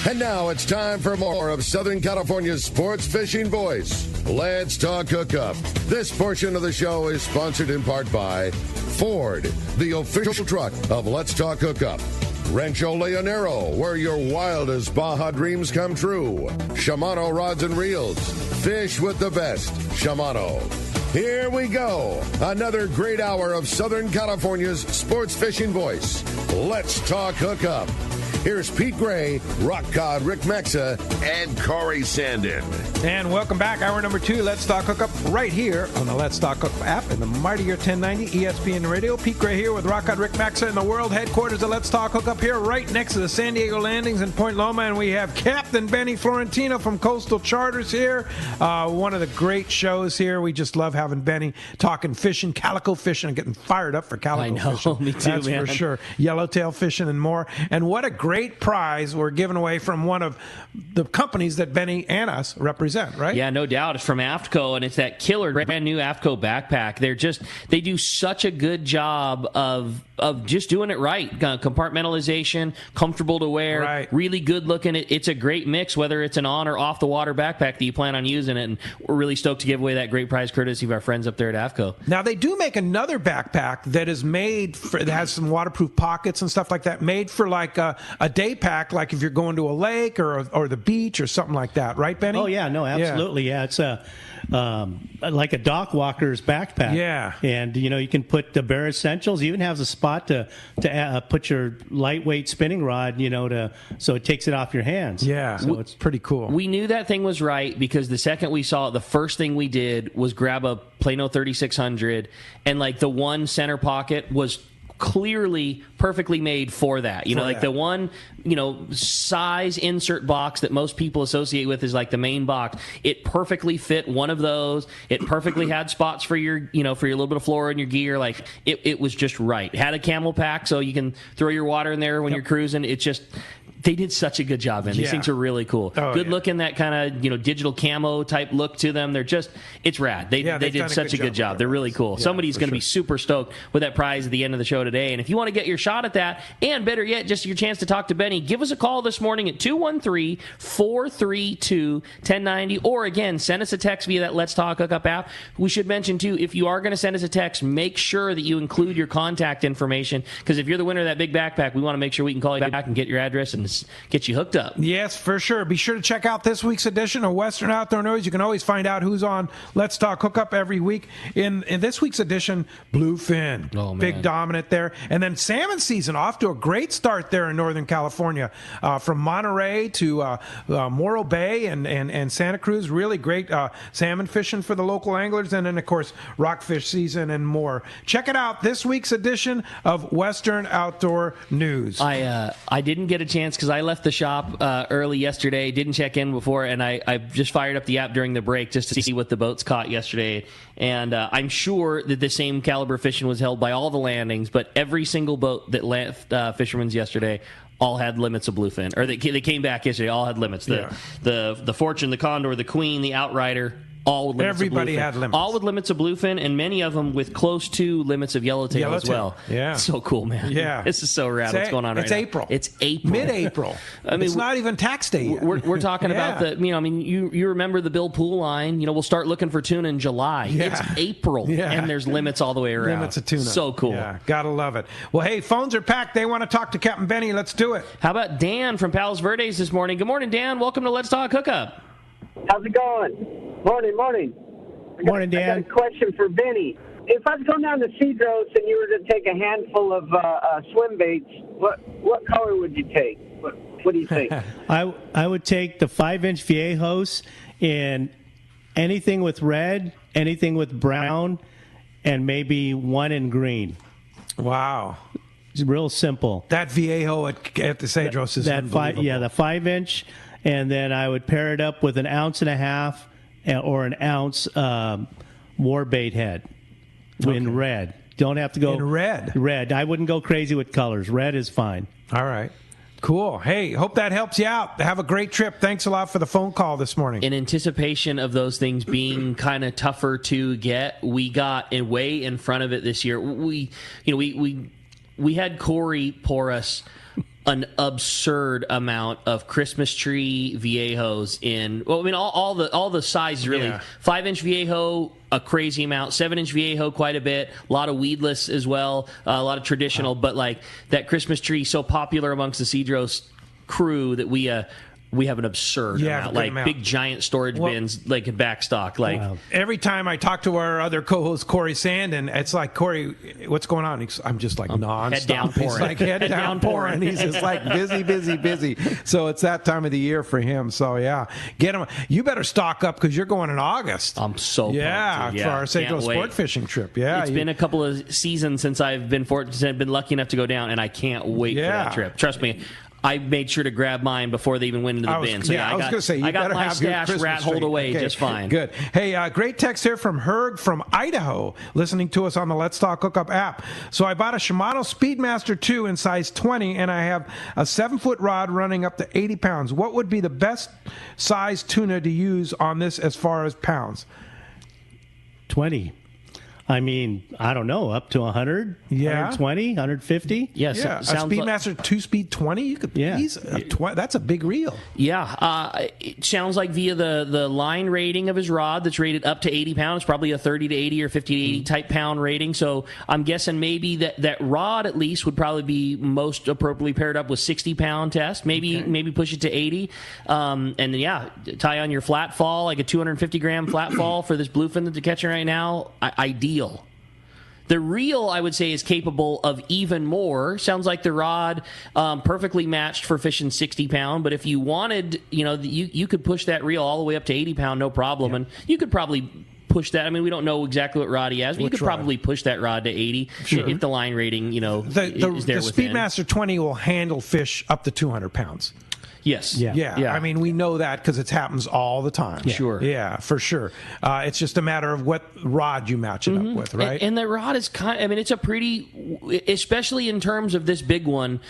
And now it's time for more of Southern California's sports fishing voice. Let's talk hookup. This portion of the show is sponsored in part by Ford, the official truck of Let's Talk Hookup. Rancho Leonero, where your wildest Baja dreams come true. Shimano Rods and Reels. Fish with the best. Shimano. Here we go. Another great hour of Southern California's sports fishing voice. Let's talk hookup. Here's Pete Gray, Rock God Rick Mexa, and Corey Sandin. And welcome back. Hour number 2, Let's Talk Hookup, right here on the Let's Talk Hookup app in the mightier 1090 ESPN Radio. Pete Gray here with Rock God Rick Mexa in the world headquarters of Let's Talk Hookup here right next to the San Diego Landings in Point Loma. And we have Captain Benny Florentino from Coastal Charters here. One of the great shows here. We just love having Benny talking fishing, calico fishing, and getting fired up for calico fishing. Me too, That's man. for sure. Yellowtail fishing and more. And what a great prize we're giving away from one of the companies that Benny and us represent, right? Yeah, no doubt. It's from AFTCO, and it's that killer brand new AFTCO backpack. They do such a good job of just doing it right. Compartmentalization, comfortable to wear, right. Really good looking. It's a great mix, whether it's an on or off the water backpack that you plan on using it. And we're really stoked to give away that great prize courtesy of our friends up there at AFTCO. Now they do make another backpack that is made for, that has some waterproof pockets and stuff like that, made for like a day pack, like if you're going to a lake or the beach or something like that, right, Benny? Oh yeah, no, absolutely, yeah. It's like a dock walker's backpack. Yeah, and you can put the bare essentials. You even have a spot to put your lightweight spinning rod, so it takes it off your hands. Yeah, so it's pretty cool. We knew that thing was right because the second we saw it, the first thing we did was grab a Plano 3600, and like the one center pocket was clearly perfectly made for that. The one, size insert box that most people associate with is like the main box. It perfectly fit one of those. It perfectly had spots for your, for your little bit of flora in your gear. Like it was just right. It had a camel pack so you can throw your water in there when you're cruising. It's just, they did such a good job, man. These things are really cool. Good looking, that kind of, digital camo type look to them. They're just, it's rad. They did such a good job. They're really cool. Yeah, somebody's going to be super stoked with that prize at the end of the show today. And if you want to get your shot at that, and better yet, just your chance to talk to Benny, give us a call this morning at 213-432-1090. Or again, send us a text via that Let's Talk Hookup app. We should mention, too, if you are going to send us a text, make sure that you include your contact information. Because if you're the winner of that big backpack, we want to make sure we can call you back and get your address and get you hooked up. Yes, for sure. Be sure to check out this week's edition of Western Outdoor News. You can always find out who's on Let's Talk Hookup every week. In this week's edition, bluefin. Oh, man. Big dominant there. And then salmon season off to a great start there in Northern California. From Monterey to Morro Bay and Santa Cruz. Really great salmon fishing for the local anglers. And then, of course, rockfish season and more. Check it out. This week's edition of Western Outdoor News. I didn't get a chance because I left the shop early yesterday, didn't check in before, and I just fired up the app during the break just to see what the boats caught yesterday. And I'm sure that the same caliber fishing was held by all the landings, but every single boat that left Fisherman's yesterday all had limits of bluefin. Or they came back yesterday, all had limits. The Fortune, the Condor, the Queen, the Outrider, all with limits Everybody of bluefin. had limits. All with limits of bluefin, and many of them with close to limits of yellowtail as well. Yeah. So cool, man. Yeah. This is so rad what's going on right now. April. It's April. Mid-April. I mean, it's not even tax day yet. We're talking about you remember the Bill Pool line. We'll start looking for tuna in July. Yeah. It's April, and there's limits all the way around. Limits of tuna. So cool. Yeah, gotta love it. Well, hey, phones are packed. They want to talk to Captain Benny. Let's do it. How about Dan from Palos Verdes this morning? Good morning, Dan. Welcome to Let's Talk Hookup. How's it going? Morning. Morning, Dan. I got a question for Benny. If I was going down to Cedros and you were to take a handful of swim baits, what color would you take? What do you think? I would take the 5-inch Viejos and anything with red, anything with brown, and maybe one in green. Wow. It's real simple. That Viejo at the Cedros is unbelievable. The 5-inch, and then I would pair it up with an 1.5 ounces or an ounce war bait head in red. Don't have to go in red. Red. I wouldn't go crazy with colors. Red is fine. All right. Cool. Hey, hope that helps you out. Have a great trip. Thanks a lot for the phone call this morning. In anticipation of those things being kind of tougher to get, we got way in front of it this year. We had Corey pour us an absurd amount of Christmas tree Viejos in. Well, I mean, all the sizes really. 5-inch Viejo, a crazy amount. 7-inch Viejo, quite a bit. A lot of weedless as well. A lot of traditional, but like that Christmas tree so popular amongst the Cedros crew that we have an absurd amount, like big giant storage bins, like in back stock. Like every time I talk to our other co-host Corey Sandin, it's like, Corey, what's going on? I'm just like nonstop. Head down pouring. He's like head down pouring. He's just like busy. So it's that time of the year for him. So yeah, get him. You better stock up because you're going in August. I'm so pumped. For our Cedros sport fishing trip. Yeah, it's been a couple of seasons since I've been lucky enough to go down, and I can't wait for that trip. Trust me. I made sure to grab mine before they even went into the bin. So I was going to say, you better my have your stash Christmas rat holed tree. away just fine. Good. Hey, great text here from Herg from Idaho, listening to us on the Let's Talk Hookup app. So I bought a Shimano Speedmaster 2 in size 20, and I have a 7-foot rod running up to 80 pounds. What would be the best size tuna to use on this as far as pounds? 20. I mean, I don't know, up to 100, 120, 150. Yes, a Speedmaster 2-speed 20. You could that's a big reel. Yeah, it sounds like via the line rating of his rod that's rated up to 80 pounds, probably a 30 to 80 or 50 to 80 type pound rating. So I'm guessing maybe that rod at least would probably be most appropriately paired up with 60-pound test. Maybe push it to 80. And then tie on your flat fall, like a 250-gram flat fall for this bluefin that you're catching right now. Ideal. The reel, I would say, is capable of even more. Sounds like the rod perfectly matched for fishing 60-pound, but if you wanted, you could push that reel all the way up to 80-pound, no problem, and you could probably push that. I mean, we don't know exactly what rod he has, but you could probably push that rod to 80 if the line rating, is there the within. Speedmaster 20 will handle fish up to 200 pounds. Yes. Yeah. I mean, we know that because it happens all the time. Yeah. Sure. Yeah, for sure. It's just a matter of what rod you match it up with, right? And the rod is it's a pretty, especially in terms of this big one,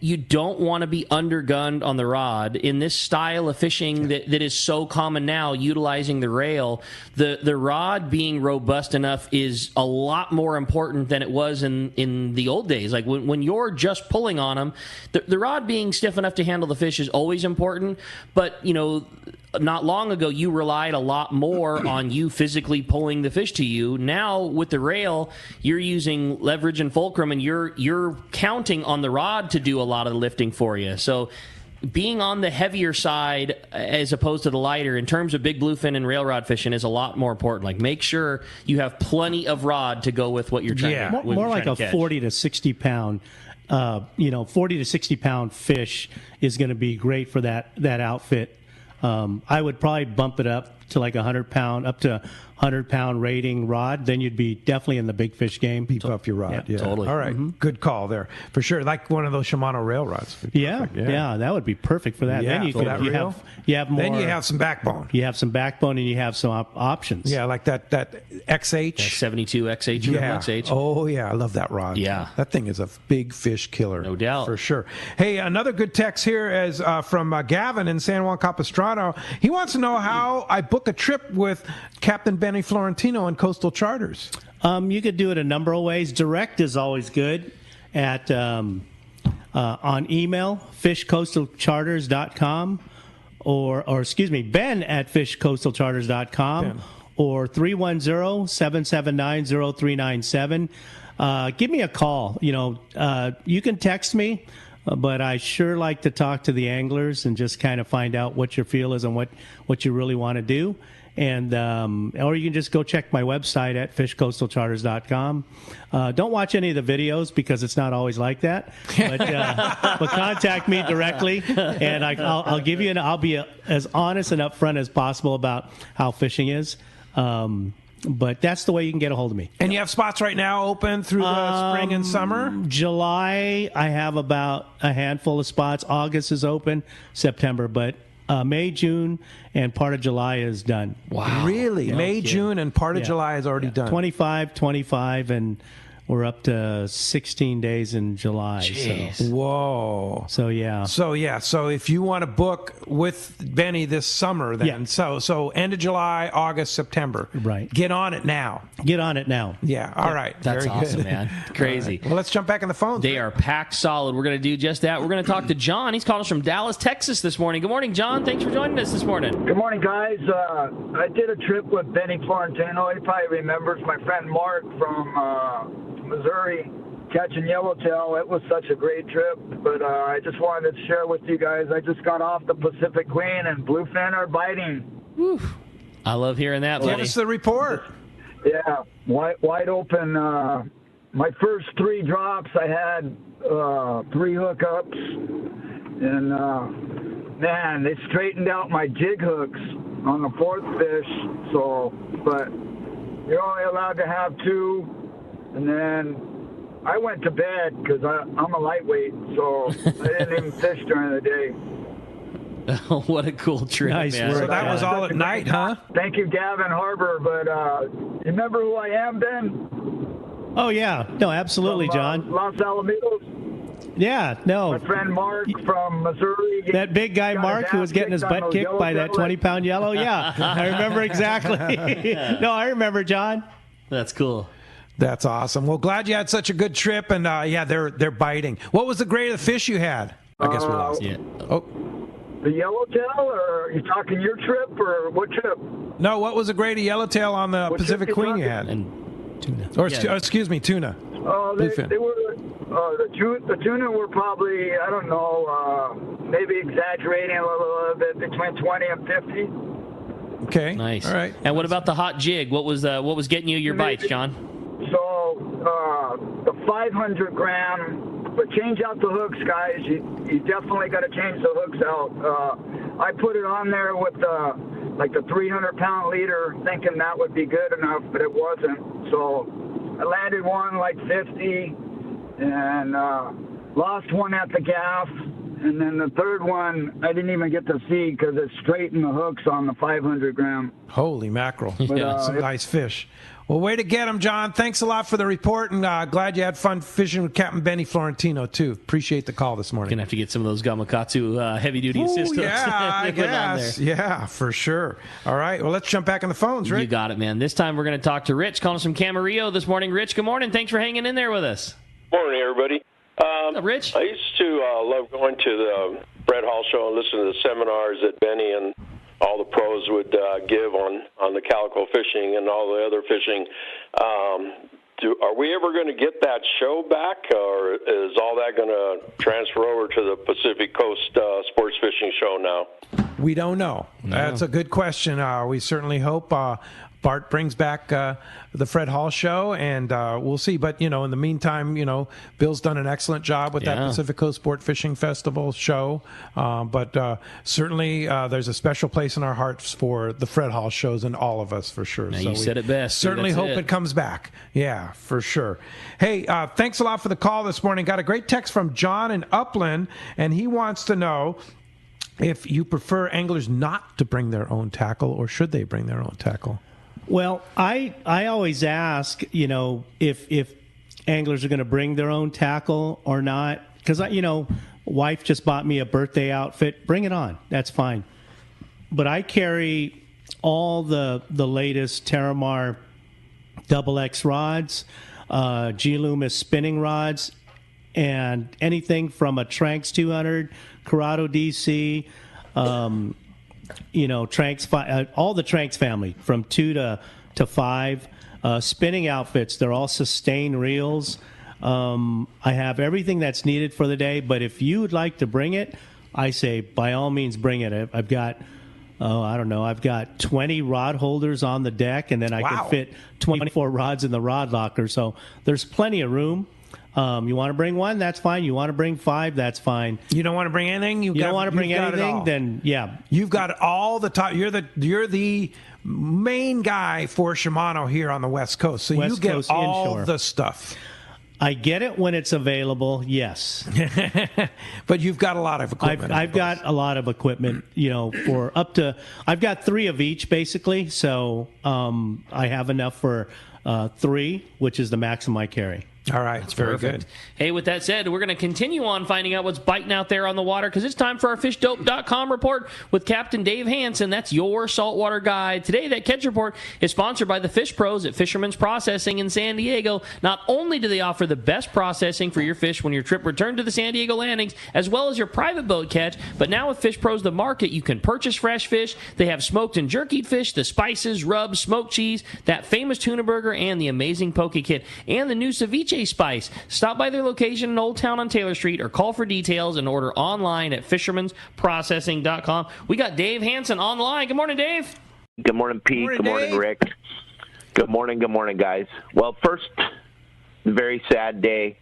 you don't want to be undergunned on the rod. In this style of fishing that is so common now, utilizing the rail, the rod being robust enough is a lot more important than it was in the old days. Like when you're just pulling on them, the rod being stiff enough to handle the fish is always important, but not long ago, you relied a lot more on you physically pulling the fish to you. Now, with the rail, you're using leverage and fulcrum, and you're counting on the rod to do a lot of the lifting for you. So being on the heavier side as opposed to the lighter in terms of big bluefin and rail rod fishing is a lot more important. Like, make sure you have plenty of rod to go with what you're trying to more like a 40 to 60 pound 40 to 60 pound fish is going to be great for that outfit. I would probably bump it up to like 100 pound, up to 100-pound rating rod. Then you'd be definitely in the big fish game. Beef up your rod. Yeah, totally. All right, good call there for sure. Like one of those Shimano rail rods. Yeah, that would be perfect for that. Yeah, then you have more. Then you have some backbone. You have some backbone, and you have some options. Yeah, like that XH. 72 XH. Yeah. XH. Oh yeah, I love that rod. Yeah, that thing is a big fish killer. No doubt, for sure. Hey, another good text here is from Gavin in San Juan Capistrano. He wants to know how I book a trip with Captain Benny Florentino on Coastal Charters. You could do it a number of ways. Direct is always good at on email, fishcoastalcharters.com, or excuse me, Ben at fishcoastalcharters.com, or 310-779-0397. Give me a call. You can text me, but I sure like to talk to the anglers and just kind of find out what your feel is and what you really want to do. And or you can just go check my website at fishcoastalcharters.com. Don't watch any of the videos because it's not always like that. But contact me directly, and I'll give you I'll be as honest and upfront as possible about how fishing is. But that's the way you can get a hold of me. And you have spots right now open through the spring and summer? July, I have about a handful of spots. August is open. September, but May, June, and part of July is done. Wow. Really? May, June, and part of July is already done. 25, and we're up to 16 days in July. Jeez. Whoa. So yeah. So if you want to book with Benny this summer, then so end of July, August, September. Right. Get on it now. Get on it now. Yeah. All right. That's Very awesome, good. man. Crazy. Well, let's jump back in the phones. They are packed solid. We're going to do just that. We're going to talk to John. He's calling us from Dallas, Texas this morning. Good morning, John. Thanks for joining us this morning. Good morning, guys. I did a trip with Benny Florentino. He probably remembers my friend Mark from Missouri catching yellowtail. It was such a great trip, but I just wanted to share with you guys. I just got off the Pacific Queen, and bluefin are biting. Whew. I love hearing that, buddy. Give us the report. Yeah, wide open. My first 3 drops, I had 3 hookups, and man, they straightened out my jig hooks on the 4th fish. So, but you're only allowed to have 2. And then I went to bed because I'm a lightweight, so I didn't even fish during the day. Oh, what a cool trip, Nice man. work. So that was all at night, huh? Thank you, Gavin Harbor. But you remember who I am, Ben? Oh yeah. No, absolutely, From, John. Los Alamitos. Yeah. No. My friend Mark from Missouri. That big guy got Mark who was getting his ass kicked on butt those kicked by that yellowtail 20-pound yellow. Yeah, I remember exactly. No, I remember, John. That's cool. That's awesome. Well, glad you had such a good trip, and yeah, they're biting. What was the grade of fish you had? I guess we lost. Yeah. Oh The yellowtail, or are you talking your trip, or what trip? no, what was the grade of yellowtail on the What Pacific trip you Queen you talking? had? And tuna. Or Yeah. excuse me, tuna. Oh, Bluefin. they were the tuna were probably, I don't know, maybe exaggerating a little bit, between 20 and 50. Okay. Nice. All right. And what about the hot jig? What was getting you your bites, John? So the 500 gram, but change out the hooks, guys. You definitely got to change the hooks out. I put it on there with like the 300-pound leader, thinking that would be good enough, but it wasn't. So I landed one like 50 and lost one at the gaff. And then the third one, I didn't even get to see because it straightened the hooks on the 500 gram. Holy mackerel. Yeah. Some nice fish. Well, way to get them, John. Thanks a lot for the report, and glad you had fun fishing with Captain Benny Florentino, too. Appreciate the call this morning. Gonna have to get some of those Gamakatsu heavy-duty assist hooks. Yeah, I they put on guess. there. Yeah, for sure. All right, well, let's jump back on the phones, Rick. You got it, man. This time we're going to talk to Rich, calling us from Camarillo this morning. Rich, good morning. Thanks for hanging in there with us. Morning, everybody. What's up, Rich? I used to love going to the Fred Hall show and listening to the seminars that Benny and all the pros would give on the calico fishing and all the other fishing. Are we ever going to get that show back, or is all that going to transfer over to the Pacific Coast Sports Fishing Show now? We don't know. That's a good question. We certainly hope Bart brings back the Fred Hall show, and we'll see. But, in the meantime, Bill's done an excellent job with that Pacific Coast Sport Fishing Festival show. But certainly there's a special place in our hearts for the Fred Hall shows and all of us, for sure. Now, So you said it best. Certainly That's hope it comes back. Yeah, for sure. Hey, thanks a lot for the call this morning. Got a great text from John in Upland, and he wants to know if you prefer anglers not to bring their own tackle, or should they bring their own tackle? Well, I always ask, if anglers are going to bring their own tackle or not, because wife just bought me a birthday outfit. Bring it on, that's fine. But I carry all the latest Terramar XX rods, G Loomis spinning rods, and anything from a Tranks 200, Corrado DC. Tranks, all the Tranks family from 2 to 5 spinning outfits. They're all sustain reels. I have everything that's needed for the day. But if you would like to bring it, I say by all means bring it. I've got I've got 20 rod holders on the deck, and then I can fit 24 rods in the rod locker. So there's plenty of room. You want to bring one? That's fine. You want to bring 5? That's fine. You don't want to bring anything? You don't want to bring anything? Then yeah. You've got all the top. You're the main guy for Shimano here on the West Coast. So West you get Coast all inshore. the stuff. I get it when it's available, yes. But you've got a lot of equipment. I've got a lot of equipment, for up to, I've got 3 of each basically. So I have enough for 3, which is the maximum I carry. All right. That's very good. Hey, with that said, we're going to continue on finding out what's biting out there on the water because it's time for our FishDope.com report with Captain Dave Hansen. That's your saltwater guide. Today, that catch report is sponsored by the Fish Pros at Fisherman's Processing in San Diego. Not only do they offer the best processing for your fish when your trip returns to the San Diego landings, as well as your private boat catch, but now with Fish Pros, the market, you can purchase fresh fish. They have smoked and jerkied fish, the spices, rubs, smoked cheese, that famous tuna burger, and the amazing poke kit, and the new ceviche spice. Stop by their location in Old Town on Taylor Street or call for details and order online at fishermansprocessing.com. We got Dave Hansen on the line. Good morning, Dave. Good morning, Pete. Good morning, Rick. Good morning, guys. Well, first, very sad day.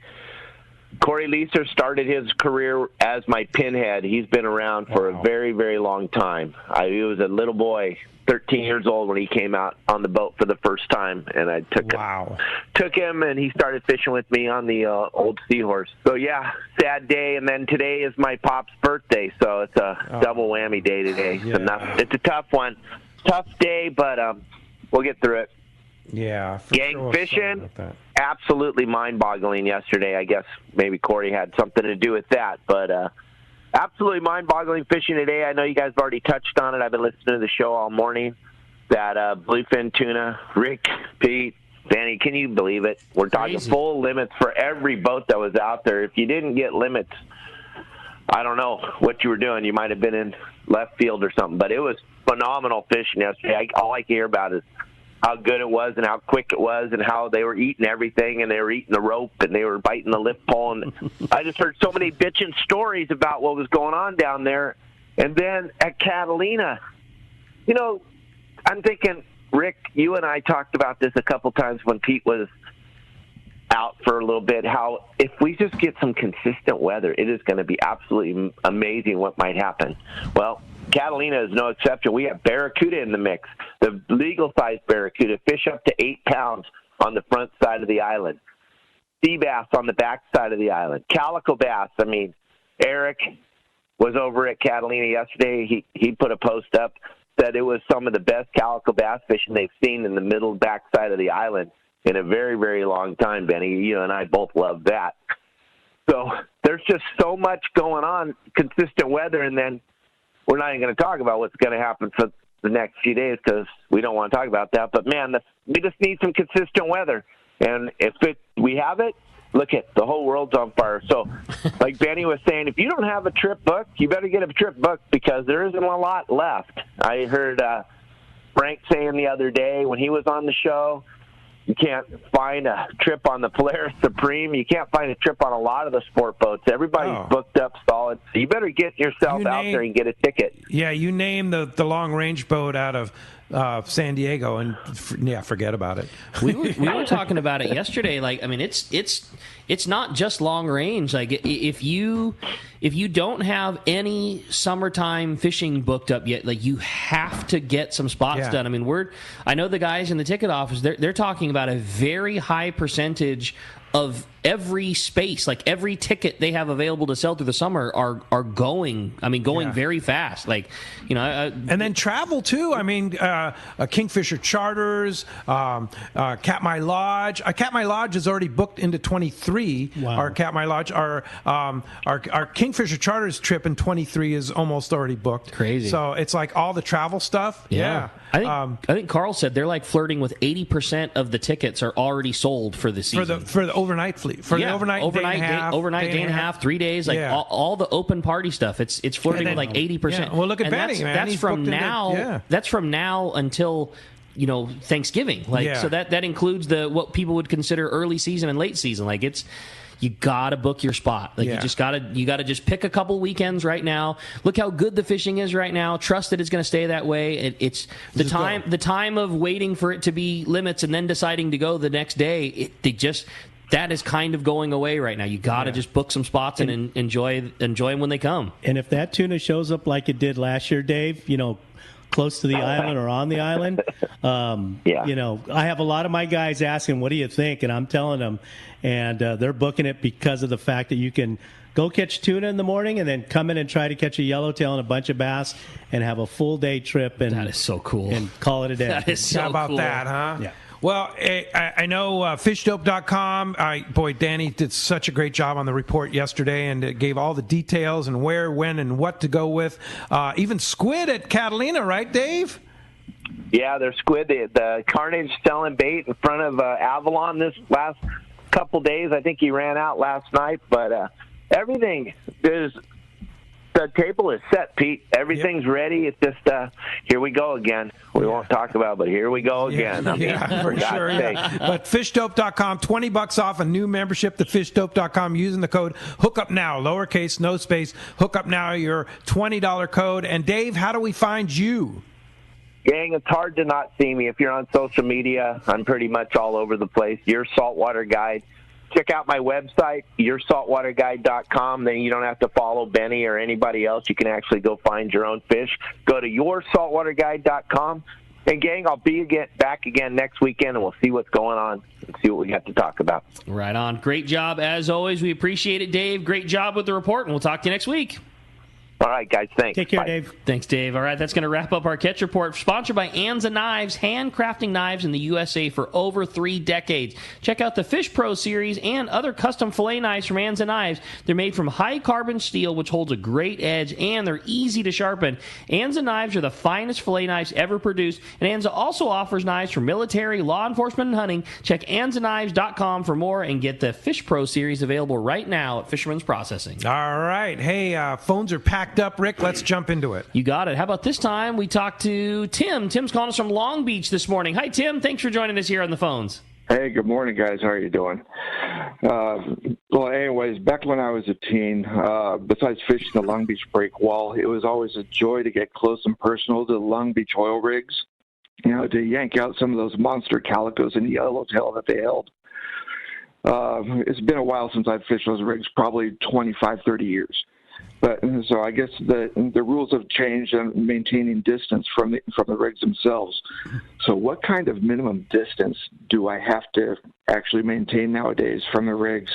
Corey Leeser started his career as my pinhead. He's been around for a very, very long time. He was a little boy, 13 years old when he came out on the boat for the first time, and I took him, and he started fishing with me on the old Seahorse. So, yeah, sad day, and then today is my pop's birthday, so it's a double whammy day today. Yeah. So it's a tough one. Tough day, but we'll get through it. Yeah. Gang fishing, absolutely mind-boggling yesterday. I guess maybe Corey had something to do with that, but absolutely mind-boggling fishing today. I know you guys have already touched on it. I've been listening to the show all morning. That bluefin tuna, Rick, Pete, Danny, can you believe it? We're talking full limits for every boat that was out there. If you didn't get limits, I don't know what you were doing. You might have been in left field or something, but it was phenomenal fishing yesterday. All I can hear about is how good it was and how quick it was and how they were eating everything and they were eating the rope and they were biting the lip pole. And I just heard so many bitching stories about what was going on down there. And then at Catalina, you know, I'm thinking, Rick, you and I talked about this a couple times when Pete was out for a little bit, how if we just get some consistent weather, it is going to be absolutely amazing what might happen. Well, Catalina is no exception. We have barracuda in the mix, the legal-sized barracuda, fish up to 8 pounds on the front side of the island, sea bass on the back side of the island, calico bass. I mean, Eric was over at Catalina yesterday. He put a post up, said it was some of the best calico bass fishing they've seen in the middle back side of the island in a very, very long time, Benny. You and I both love that. So there's just so much going on, consistent weather, and then we're not even going to talk about what's going to happen for the next few days because we don't want to talk about that. But, man, we just need some consistent weather. And if we have it, look at the whole world's on fire. So, like Benny was saying, if you don't have a trip booked, you better get a trip booked because there isn't a lot left. I heard Frank saying the other day when he was on the show, you can't find a trip on the Polaris Supreme. You can't find a trip on a lot of the sport boats. Everybody's booked up solid. So you better get yourself out there and get a ticket. Yeah, you name the long-range boat out of San Diego, and forget about it. We were talking about it yesterday. Like, I mean, it's not just long range. Like, if you don't have any summertime fishing booked up yet, like, you have to get some spots done. I mean, I know the guys in the ticket office. They're talking about a very high percentage of every space, like every ticket they have available to sell through the summer are going. I mean, very fast. Like, you know, and then travel too. I mean, Kingfisher Charters, Katmai Lodge. Katmai Lodge is already booked into 23. Wow. Our Katmai Lodge, our Kingfisher Charters trip in 23 is almost already booked. Crazy. So it's like all the travel stuff. Yeah. I think Carl said they're like flirting with 80% of the tickets are already sold for the season. For the overnight fleet. The overnight day and a half, 3 days, like all the open party stuff. It's flirting with like 80%. Yeah. Well, look at Benny, man. That's from now. That's from now until Thanksgiving. Like so that includes what people would consider early season and late season. Like you gotta book your spot. Like you gotta just pick a couple weekends right now. Look how good the fishing is right now. Trust that it's going to stay that way. It's the time of waiting for it to be limits and then deciding to go the next day. That is kind of going away right now. You got to just book some spots and enjoy them when they come. And if that tuna shows up like it did last year, Dave, close to the island or on the island, I have a lot of my guys asking, what do you think? And I'm telling them, and they're booking it because of the fact that you can go catch tuna in the morning and then come in and try to catch a yellowtail and a bunch of bass and have a full day trip. And that is so cool. And call it a day. That is so How about cool. that, huh? Yeah. Well, I know fishdope.com. Boy, Danny did such a great job on the report yesterday and gave all the details and where, when, and what to go with. Even squid at Catalina, right, Dave? Yeah, they're squid. The Carnage selling bait in front of Avalon this last couple days. I think he ran out last night, but everything is. The table is set, Pete. Everything's ready. It's just here we go again. We won't talk about it, but here we go again. For sure. Yeah. But fishdope.com, $20 off a new membership to fishdope.com using the code Hookup Now, lowercase, no space. Hookup Now, your $20 code. And Dave, how do we find you? Gang, it's hard to not see me. If you're on social media, I'm pretty much all over the place. Your Saltwater Guide. Check out my website, yoursaltwaterguide.com. Then you don't have to follow Benny or anybody else. You can actually go find your own fish. Go to yoursaltwaterguide.com. And, gang, I'll be back again next weekend, and we'll see what's going on and see what we got to talk about. Right on. Great job, as always. We appreciate it, Dave. Great job with the report, and we'll talk to you next week. All right, guys. Thanks. Take care, Bye. Dave. Thanks, Dave. All right, that's going to wrap up our catch report. Sponsored by Anza Knives, handcrafting knives in the USA for over 3 decades. Check out the Fish Pro series and other custom fillet knives from Anza Knives. They're made from high-carbon steel, which holds a great edge, and they're easy to sharpen. Anza Knives are the finest fillet knives ever produced, and Anza also offers knives for military, law enforcement, and hunting. Check AnzaKnives.com for more and get the Fish Pro series available right now at Fisherman's Processing. All right. Hey, phones are packed up, Rick. Let's jump into it. You got it. How about this time we talk to Tim? Tim's calling us from Long Beach this morning. Hi, Tim. Thanks for joining us here on the phones. Hey, good morning, guys. How are you doing? Well, anyways, back when I was a teen, besides fishing the Long Beach breakwall, it was always a joy to get close and personal to the Long Beach oil rigs, to yank out some of those monster calicos and yellowtail that they held. It's been a while since I've fished those rigs, probably 25, 30 years. But so I guess the rules have changed on maintaining distance from the rigs themselves. So what kind of minimum distance do I have to actually maintain nowadays from the rigs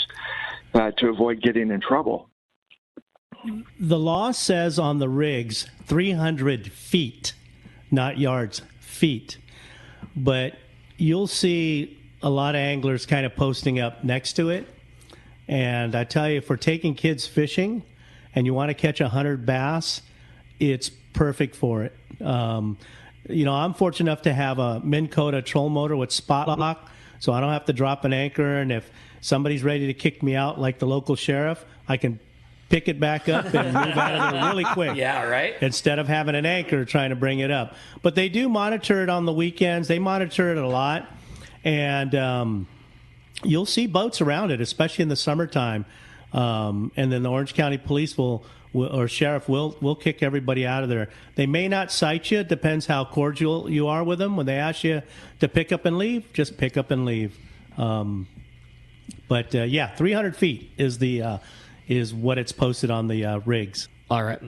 to avoid getting in trouble? The law says on the rigs 300 feet, not yards, feet. But you'll see a lot of anglers kind of posting up next to it. And I tell you, for taking kids fishing, and you want to catch 100 bass, it's perfect for it. I'm fortunate enough to have a Minn Kota troll motor with spot lock, so I don't have to drop an anchor, and if somebody's ready to kick me out like the local sheriff, I can pick it back up and move out of there really quick. Yeah, right? Instead of having an anchor trying to bring it up. But they do monitor it on the weekends. They monitor it a lot, and you'll see boats around it, especially in the summertime. And then the Orange County Police or Sheriff will kick everybody out of there. They may not cite you. It depends how cordial you are with them. When they ask you to pick up and leave, just pick up and leave. But 300 feet is what it's posted on the rigs. All right.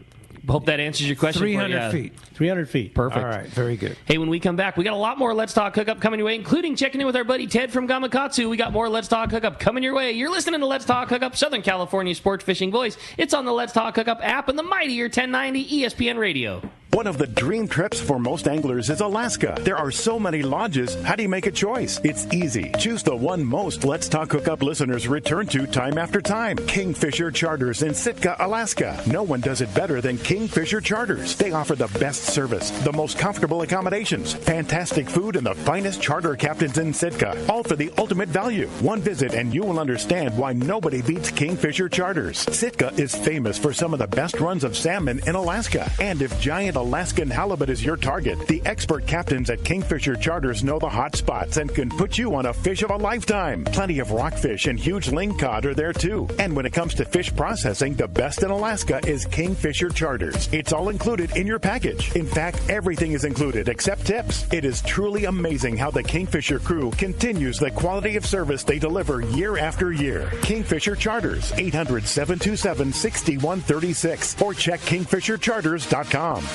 Hope that answers your question. 300 feet. 300 feet. Perfect. All right. Very good. Hey, when we come back, we got a lot more Let's Talk Hookup coming your way, including checking in with our buddy Ted from Gamakatsu. We got more Let's Talk Hookup coming your way. You're listening to Let's Talk Hookup, Southern California sports fishing voice. It's on the Let's Talk Hookup app and the mightier 1090 ESPN radio. One of the dream trips for most anglers is Alaska. There are so many lodges. How do you make a choice? It's easy. Choose the one most Let's Talk Hookup listeners return to time after time. Kingfisher Charters in Sitka, Alaska. No one does it better than Kingfisher Charters. They offer the best service, the most comfortable accommodations, fantastic food, and the finest charter captains in Sitka. All for the ultimate value. One visit and you will understand why nobody beats Kingfisher Charters. Sitka is famous for some of the best runs of salmon in Alaska. And if giant Alaskan halibut is your target, the expert captains at Kingfisher Charters know the hot spots and can put you on a fish of a lifetime. Plenty of rockfish and huge lingcod are there too. And when it comes to fish processing, the best in Alaska is Kingfisher Charters. It's all included in your package. In fact, everything is included except tips. It is truly amazing how the Kingfisher crew continues the quality of service they deliver year after year. Kingfisher Charters, 800-727-6136, or check kingfishercharters.com.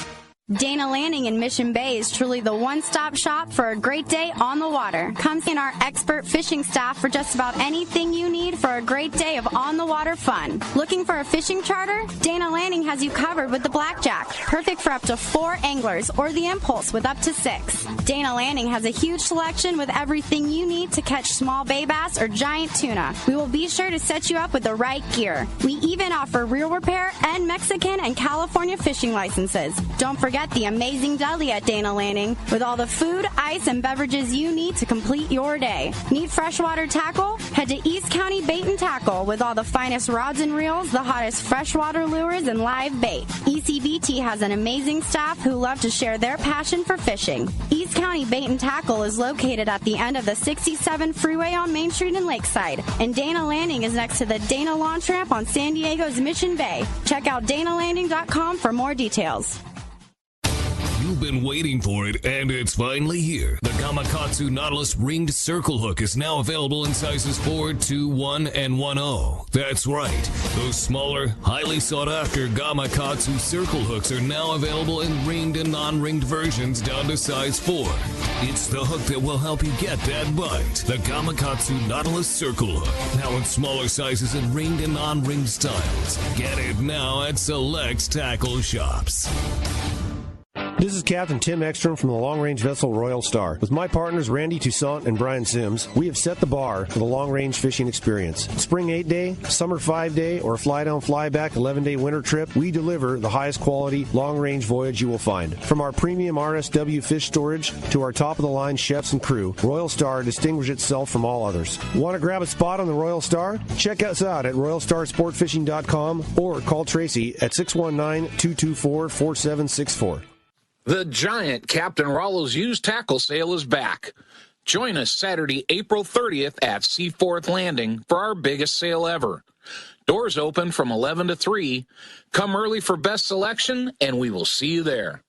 Dana Landing in Mission Bay is truly the one-stop shop for a great day on the water. Come see our expert fishing staff for just about anything you need for a great day of on-the-water fun. Looking for a fishing charter? Dana Landing has you covered with the Blackjack, perfect for up to 4 anglers, or the Impulse with up to 6. Dana Landing has a huge selection with everything you need to catch small bay bass or giant tuna. We will be sure to set you up with the right gear. We even offer reel repair and Mexican and California fishing licenses. Don't forget the amazing deli at Dana Landing with all the food, ice, and beverages you need to complete your day. Need freshwater tackle? Head to East County Bait and Tackle with all the finest rods and reels, the hottest freshwater lures, and live bait. ECBT has an amazing staff who love to share their passion for fishing. East County Bait and Tackle is located at the end of the 67 freeway on Main Street in Lakeside, and Dana Landing is next to the Dana Launch Ramp on San Diego's Mission Bay. Check out danalanding.com for more details. You've been waiting for it, and it's finally here. The Gamakatsu Nautilus Ringed Circle Hook is now available in sizes 4, 2, 1, and 1/0. That's right. Those smaller, highly sought-after Gamakatsu circle hooks are now available in ringed and non-ringed versions down to size 4. It's the hook that will help you get that bite. The Gamakatsu Nautilus Circle Hook, now in smaller sizes in ringed and non-ringed styles. Get it now at select tackle shops. This is Captain Tim Ekstrom from the long-range vessel Royal Star. With my partners Randy Toussaint and Brian Sims, we have set the bar for the long-range fishing experience. Spring 8-day, summer 5-day, or fly-down, fly-back 11-day winter trip, we deliver the highest quality long-range voyage you will find. From our premium RSW fish storage to our top-of-the-line chefs and crew, Royal Star distinguishes itself from all others. Want to grab a spot on the Royal Star? Check us out at RoyalStarSportFishing.com or call Tracy at 619-224-4764. The giant Captain Rollo's used tackle sale is back. Join us Saturday, April 30th at Seaforth Landing for our biggest sale ever. Doors open from 11 to 3. Come early for best selection, and we will see you there.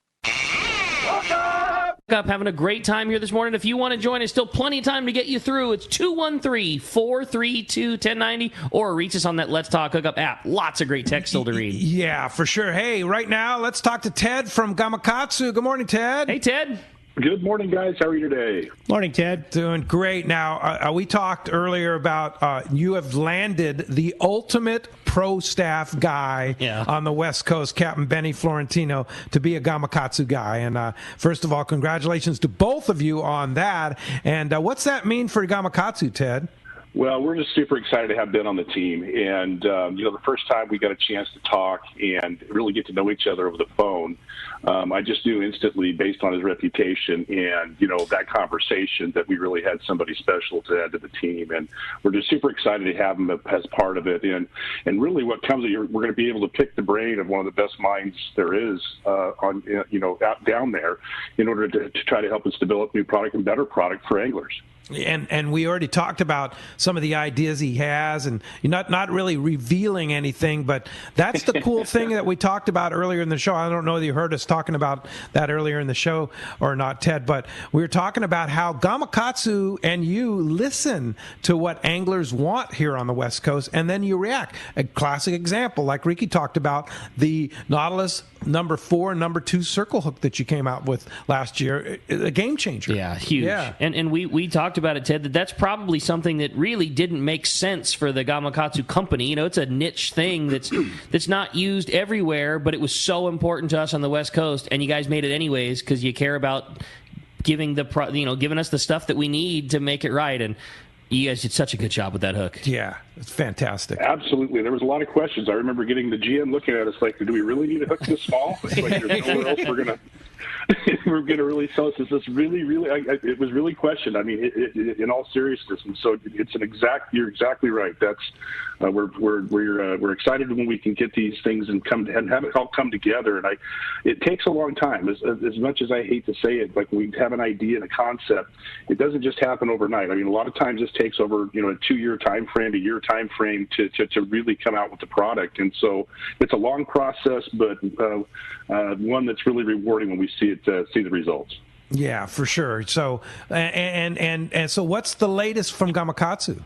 Up, having a great time here this morning. If you want to join us, still plenty of time to get you through. It's 213-432-1090, or reach us on that Let's Talk Hookup app. Lots of great text still to read. Yeah, for sure. Hey, right now, let's talk to Ted from Gamakatsu. Good morning, Ted. Hey, Ted. Good morning, guys. How are you today? Morning, Ted. Doing great. Now, we talked earlier about you have landed the ultimate pro staff guy on the West Coast, Captain Benny Florentino, to be a Gamakatsu guy. And first of all, congratulations to both of you on that. And what's that mean for Gamakatsu, Ted? Well, we're just super excited to have Ben on the team. And, the first time we got a chance to talk and really get to know each other over the phone, I just knew instantly, based on his reputation and, that conversation, that we really had somebody special to add to the team. And we're just super excited to have him as part of it. And really what comes, we're going to be able to pick the brain of one of the best minds there is out down there in order to try to help us develop new product and better product for anglers. And we already talked about some of the ideas he has, and you're not really revealing anything, but that's the cool thing that we talked about earlier in the show. I don't know if you heard us talking about that earlier in the show or not, Ted, but we were talking about how Gamakatsu and you listen to what anglers want here on the West Coast, and then you react. A classic example, like Ricky talked about, the Nautilus number 4 and number 2 circle hook that you came out with last year, a game changer. Yeah, huge. Yeah. And we talked about it, Ted, that's probably something that really didn't make sense for the Gamakatsu company. It's a niche thing that's not used everywhere, but it was so important to us on the West Coast, and you guys made it anyways because you care about giving us the stuff that we need to make it right. And you guys did such a good job with that hook. Yeah, it's fantastic. Absolutely. There was a lot of questions. I remember getting the GM looking at us like, do we really need a hook this small? It's like, there's nowhere else we're going to really sell this. Is this really, it was really questioned. I mean, in all seriousness. And so you're exactly right. That's, we're excited when we can get these things and have it all come together. And it takes a long time. As much as I hate to say it, like we have an idea and a concept, it doesn't just happen overnight. I mean, a lot of times this takes over, a 2-year time frame, a year time frame to really come out with the product. And so it's a long process, but one that's really rewarding when we see the results. Yeah, for sure. So and so what's the latest from Gamakatsu?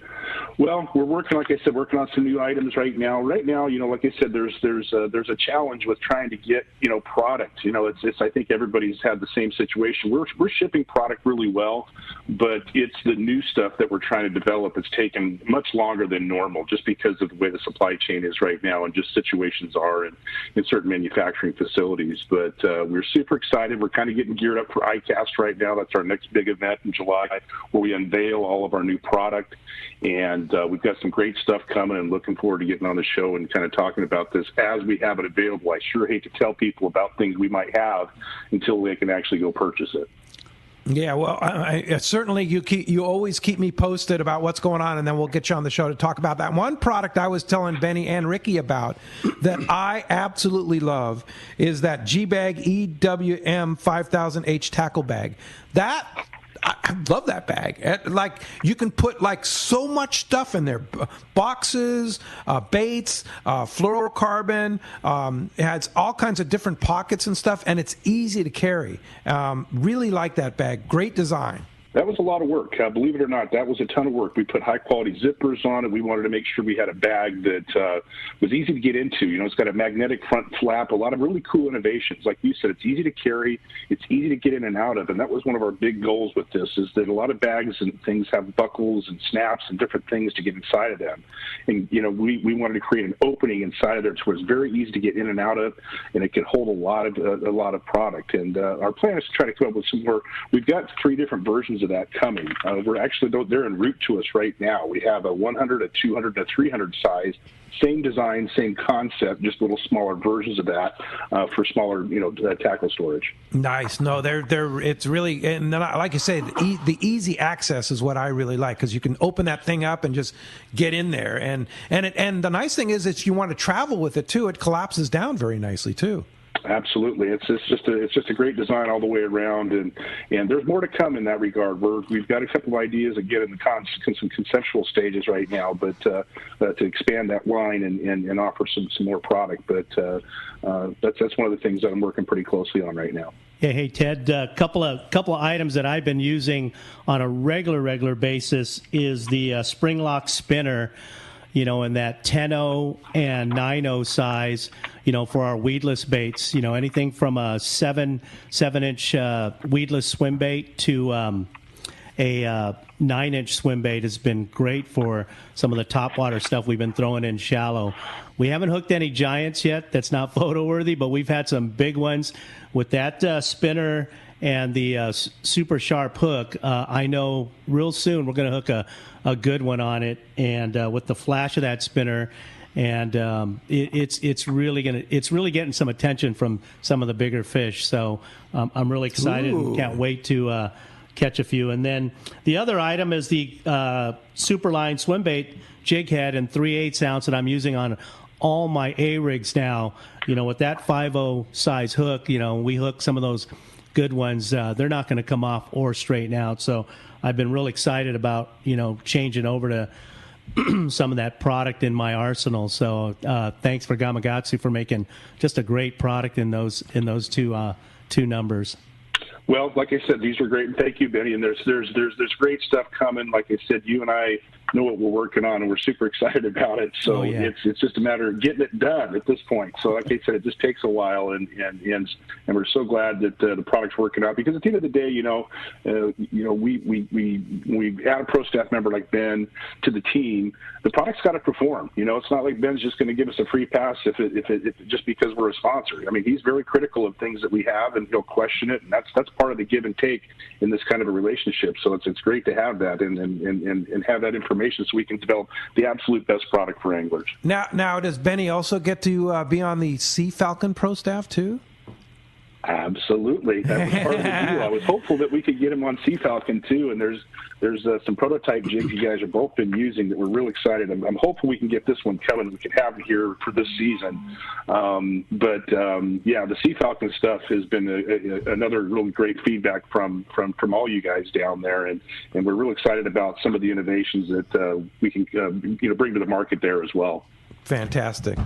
Well, we're working, like I said, on some new items right now. Right now, like I said, there's a challenge with trying to get, product. It's I think everybody's had the same situation. We're shipping product really well, but it's the new stuff that we're trying to develop. It's taken much longer than normal just because of the way the supply chain is right now and just situations are in certain manufacturing facilities. But we're super excited. We're kind of getting geared up for ICAST right now. That's our next big event in July where we unveil all of our new product. And we've got some great stuff coming and looking forward to getting on the show and kind of talking about this as we have it available. I sure hate to tell people about things we might have until they can actually go purchase it. Yeah, well, I certainly you always keep me posted about what's going on, and then we'll get you on the show to talk about that. One product I was telling Benny and Ricky about that I absolutely love is that G-Bag EWM 5000H tackle bag. I love that bag. Like, you can put so much stuff in there: boxes, baits, fluorocarbon. It has all kinds of different pockets and stuff, and it's easy to carry. Really like that bag. Great design. That was a lot of work. Believe it or not, that was a ton of work. We put high-quality zippers on it. We wanted to make sure we had a bag that was easy to get into. It's got a magnetic front flap, a lot of really cool innovations. Like you said, it's easy to carry. It's easy to get in and out of, and that was one of our big goals with this, is that a lot of bags and things have buckles and snaps and different things to get inside of them. And, we wanted to create an opening inside of there to where it's very easy to get in and out of, and it can hold a lot of product. And our plan is to try to come up with some more. We've got 3 different versions of that coming. We're actually, they're en route to us right now. We have a 100, a 200, and a 300 size. Same design, same concept, just little smaller versions of that for smaller, tackle storage. Nice. No, it's really, and like you say, the easy access is what I really like, because you can open that thing up and just get in there. And the nice thing is you want to travel with it too. It collapses down very nicely too. Absolutely, it's just a great design all the way around, and there's more to come in that regard. We've got a couple of ideas again in some conceptual stages right now, but to expand that line and offer some more product. But that's one of the things that I'm working pretty closely on right now. Yeah, hey Ted, a couple of items that I've been using on a regular basis is the spring lock spinner. In that 10-0 and 9-0 size, for our weedless baits, anything from a 7-inch weedless swim bait to a 9-inch swim bait has been great for some of the topwater stuff we've been throwing in shallow. We haven't hooked any giants yet. That's not photo worthy, but we've had some big ones with that spinner and the super sharp hook. I know real soon we're going to hook a good one on it, and with the flash of that spinner, and it's really getting some attention from some of the bigger fish. So I'm really excited and can't wait to catch a few. And then the other item is the Superline swim bait jig head in 3/8 ounce that I'm using on all my A rigs now. With that 5.0 size hook, we hook some of those good ones. They're not going to come off or straighten out. So I've been really excited about, changing over to some of that product in my arsenal. So thanks for Gamakatsu for making just a great product in those two numbers. Well, like I said, these are great. Thank you, Benny. And there's great stuff coming. Like I said, you and I know what we're working on, and we're super excited about it. So it's just a matter of getting it done at this point. So like I said, it just takes a while, and we're so glad that the product's working out, because at the end of the day, we add a pro staff member like Ben to the team. The product's got to perform. It's not like Ben's just going to give us a free pass if just because we're a sponsor. I mean, he's very critical of things that we have, and he'll question it, and that's part of the give and take in this kind of a relationship. So it's great to have that and have that information so we can develop the absolute best product for anglers. Now does Benny also get to be on the Sea Falcon Pro staff too? Absolutely. That was part of the deal. I was hopeful that we could get him on Sea Falcon too, and there's some prototype jigs you guys have both been using that we're real excited. I'm hopeful we can get this one coming. We can have it here for this season. The Sea Falcon stuff has been another really great feedback from all you guys down there, and we're real excited about some of the innovations that we can bring to the market there as well. Fantastic.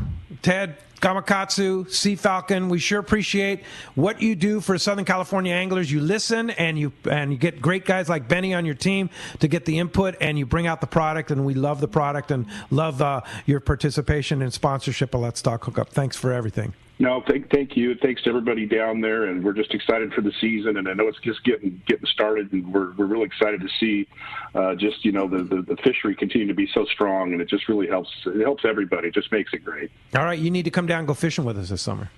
Ted, Gamakatsu, Sea Falcon, we sure appreciate what you do for Southern California anglers. You listen and you get great guys like Benny on your team to get the input, and you bring out the product, and we love the product and love your participation and sponsorship of Let's Talk Hookup. Thanks for everything. No, thank you. Thanks to everybody down there, and we're just excited for the season. And I know it's just getting started, and we're really excited to see the fishery continue to be so strong, and it just really helps. It helps everybody. It just makes it great. All right, you need to come down and go fishing with us this summer.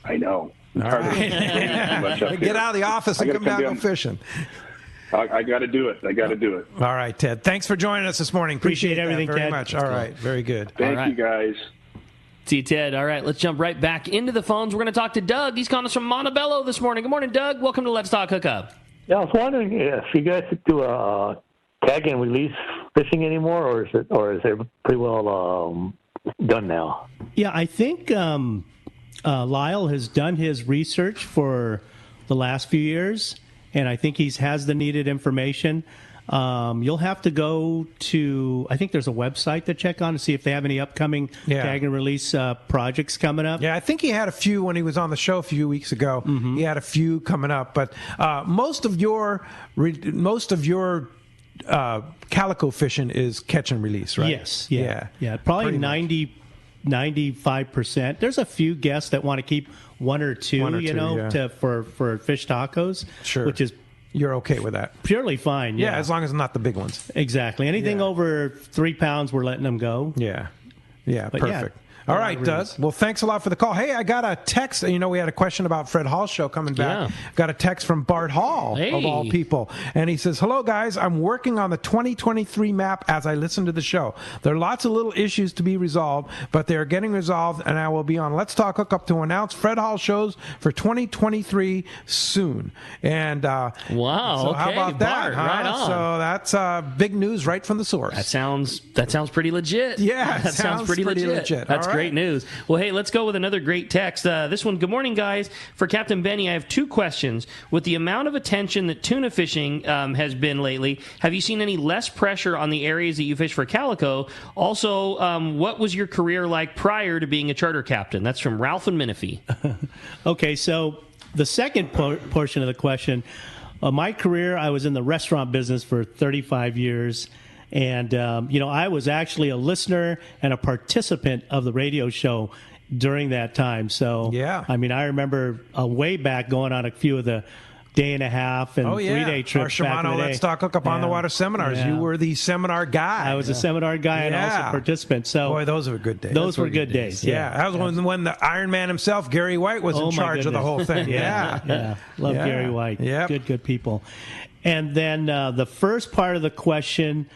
I know. All right. Get out of the office and come down and go fishing. I got to do it. All right, Ted. Thanks for joining us this morning. Appreciate everything, very Ted. much. All right, very good. Thank you, guys. See, Ted. All right, let's jump right back into the phones. We're going to talk to Doug. He's calling us from Montebello this morning. Good morning, Doug. Welcome to Let's Talk Hookup. Yeah, I was wondering if you guys do tag and release fishing anymore, or is it pretty well done now? Yeah, I think Lyle has done his research for the last few years, and I think he has the needed information. You'll have to go to, I think there's a website to check on to see if they have any upcoming tag and release projects coming up. Yeah, I think he had a few when he was on the show a few weeks ago. Mm-hmm. He had a few coming up, but most of your calico fishing is catch and release, right? Yes, yeah. Probably 95%. There's a few guests that want to keep one or two, for fish tacos, sure, which is. You're okay with that? Purely fine, yeah. As long as not the big ones. Exactly. Anything over 3 pounds, we're letting them go. Yeah, perfect. All right, Doug. Well, thanks a lot for the call. Hey, I got a text. We had a question about Fred Hall's show coming back. Yeah. Got a text from Bart Hall, of all people. And he says, hello, guys. I'm working on the 2023 map as I listen to the show. There are lots of little issues to be resolved, but they are getting resolved, and I will be on Let's Talk Hookup to announce Fred Hall shows for 2023 soon. And wow, so okay, how about that? Bart, right on. So that's big news right from the source. That sounds pretty legit. Yeah, that sounds pretty legit. That's great news. Well, hey, let's go with another great text. This one, good morning, guys. For Captain Benny, I have 2 questions. With the amount of attention that tuna fishing has been lately, have you seen any less pressure on the areas that you fish for calico? Also, what was your career like prior to being a charter captain? That's from Ralph and Menifee. Okay, so the second portion of the question, my career, I was in the restaurant business for 35 years. And, I was actually a listener and a participant of the radio show during that time. So, I remember way back going on a few of the day-and-a-half and 3-day trips. Our Shimano Let's Talk Hookup on the Water seminars. Yeah. You were the seminar guy. I was a seminar guy and also participant. So, boy, those were good days. Those were good days. Yeah. That was when the Iron Man himself, Gary White, was in charge of the whole thing. Love Gary White. Good people. And then the first part of the question...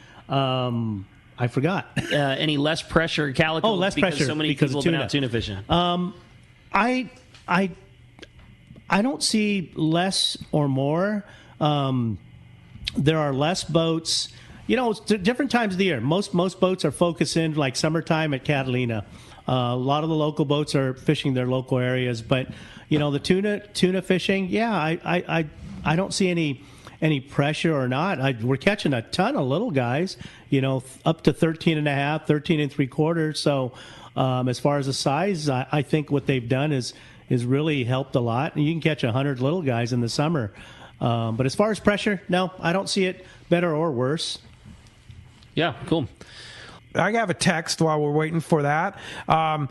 I forgot. Any less pressure, calico? Oh, less pressure. So many people have been out tuna fishing. I don't see less or more. There are less boats. Different times of the year. Most boats are focused in like summertime at Catalina. A lot of the local boats are fishing their local areas, but the tuna fishing. Yeah, I don't see any pressure or not. We're catching a ton of little guys, up to 13 and a half, 13 and 3/4. So as far as the size, I think what they've done is really helped a lot. And you can catch 100 little guys in the summer. But as far as pressure, no, I don't see it better or worse. Yeah, cool. I have a text while we're waiting for that. And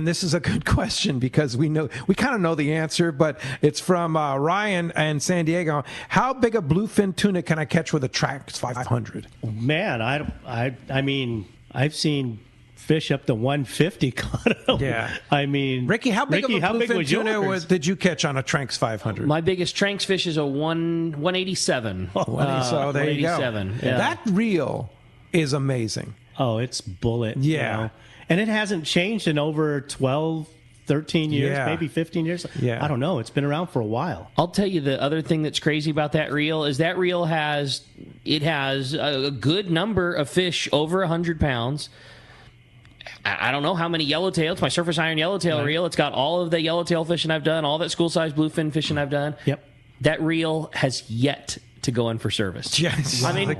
this is a good question because we kind of know the answer, but it's from Ryan in San Diego. How big a bluefin tuna can I catch with a Trax 500? Man, I mean, I've seen fish up to 150 caught. Yeah. I mean, Ricky, how big of a bluefin tuna did you catch on a Tranks 500? My biggest Tranks fish is a 187. So there you go. Yeah. That reel is amazing. Oh, it's bullet. Yeah. And it hasn't changed in over 12, 13 years, maybe 15 years. Yeah. I don't know. It's been around for a while. I'll tell you the other thing that's crazy about that reel is that reel has a good number of fish over 100 pounds. I don't know how many yellowtail. It's my surface iron yellowtail reel. It's got all of the yellowtail fishing I've done, all that school-size bluefin fishing I've done. Yep. That reel has yet to go in for service. Yes. I mean,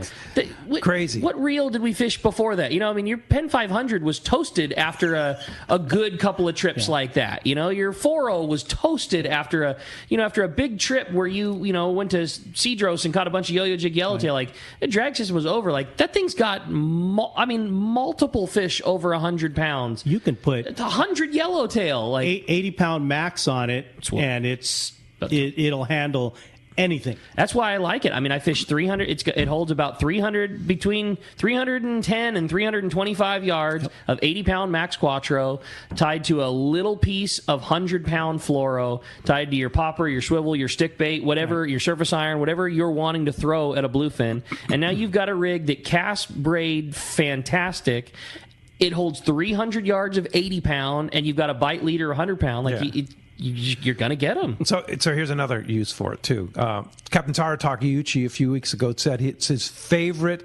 crazy. What reel did we fish before that? Your Penn 500 was toasted after a good couple of trips like that. Your 4.0 was toasted after a big trip where you went to Cedros and caught a bunch of yo-yo jig yellowtail. Like, the drag system was over. Like, that thing's got multiple fish over 100 pounds. You can put 100 yellowtail, like 80-pound max on it, and it'll handle anything. That's why I like it. I mean, I fish 300. It holds about 300, between 310 and 325 yards of 80-pound max quattro, tied to a little piece of 100-pound fluoro, tied to your popper, your swivel, your stick bait, whatever, your surface iron, whatever you're wanting to throw at a bluefin. And now you've got a rig that casts braid fantastic. It holds 300 yards of 80-pound, and you've got a bite leader 100-pound. Like, you're going to get them. So here's another use for it, too. Captain Taro Takeuchi a few weeks ago said it's his favorite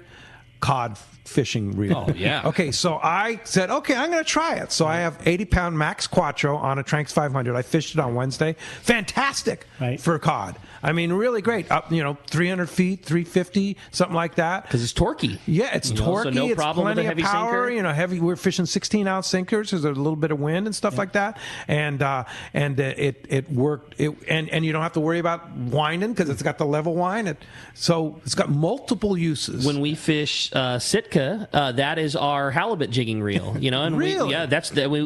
cod fishing reel. Oh, yeah. Okay, so I said, okay, I'm going to try it. So I have 80-pound max quattro on a Tranx 500. I fished it on Wednesday. Fantastic for cod. I mean, really great. Up, 300 feet, 350, something like that. Because it's torquey. Yeah, it's torquey. So no problem it's with a heavy power, sinker. Heavy. We're fishing 16-ounce sinkers. There's a little bit of wind and stuff like that, and it worked. And you don't have to worry about winding because it's got the level wind. So it's got multiple uses. When we fish Sitka, that is our halibut jigging reel. And really?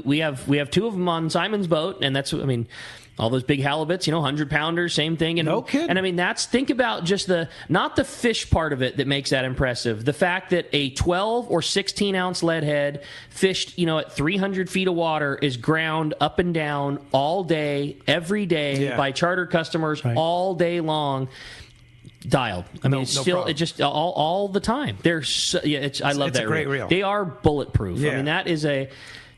we have two of them on Simon's boat, and that's all those big halibuts, 100-pounders, same thing. And, no kidding. And I mean, think about just not the fish part of it that makes that impressive. The fact that a 12 or 16-ounce lead head fished, at 300 feet of water is ground up and down all day, every day by charter customers all day long. Dialed. I mean, it's still it just all the time. I love it's that a great reel. They are bulletproof. Yeah. I mean,